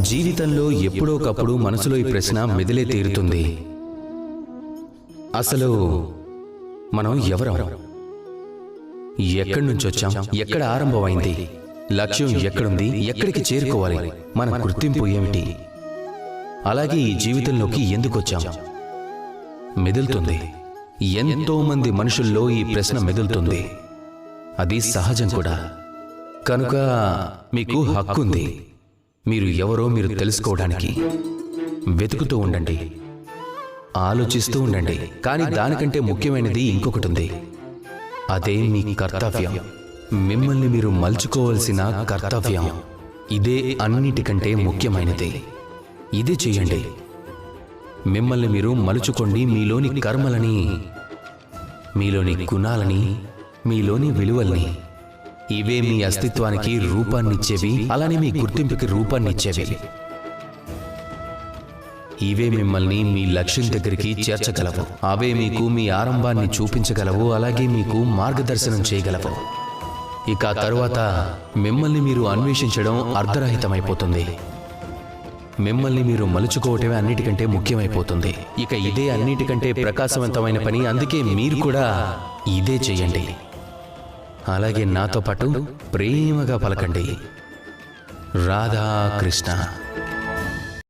జీవితంలో ఎప్పుడోకప్పుడు మనసులో ఈ ప్రశ్న మెదిలే తీరుతుంది. అసలు మనం ఎవరం? ఎక్కడి నుంచి వచ్చాం? ఎక్కడ ఆరంభమైంది? లక్ష్యం ఎక్కడుంది? ఎక్కడికి చేరుకోవాలి? మన గుర్తింపు ఏమిటి? అలాగే ఈ జీవితంలోకి ఎందుకు వచ్చాం? మెదులుతుంది. ఎంతో మంది మనుషుల్లో ఈ ప్రశ్న మెదులుతుంది. అది సహజం కూడా. కనుక మీకు హక్కుంది. మీరు ఎవరో మీరు తెలుసుకోవడానికి వెతుకుతూ ఉండండి, ఆలోచిస్తూ ఉండండి. కానీ దానికంటే ముఖ్యమైనది ఇంకొకటి ఉంది. అదే మీ కర్తవ్యం. మిమ్మల్ని మీరు మలుచుకోవాల్సిన కర్తవ్యం. ఇదే అన్నిటికంటే ముఖ్యమైనది. ఇదే చెయ్యండి. మిమ్మల్ని మీరు మలుచుకోండి. మీలోని కర్మలని, మీలోని గుణాలని, మీలోని విలువల్ని. ఇవే మీ అస్తిత్వానికి రూపాన్నిచ్చేవి, అలానే మీ గుర్తింపుకి రూపాన్నిచ్చేవి. ఇవే మిమ్మల్ని మీ లక్ష్యం దగ్గరికి చేర్చగలవు. అవే మీకు మీ ఆరంభాన్ని చూపించగలవు, అలాగే మీకు మార్గదర్శనం చేయగలవు. ఇక తరువాత మిమ్మల్ని మీరు అన్వేషించడం అర్ధరహితమైపోతుంది. మిమ్మల్ని మీరు మలుచుకోవటమే అన్నిటికంటే ముఖ్యమైపోతుంది. ఇక ఇదే అన్నిటికంటే ప్రకాశవంతమైన పని. అందుకే మీరు కూడా ఇదే చెయ్యండి. అలాగే నాతో పాటు ప్రేమగా పలకండి, రాధాకృష్ణ.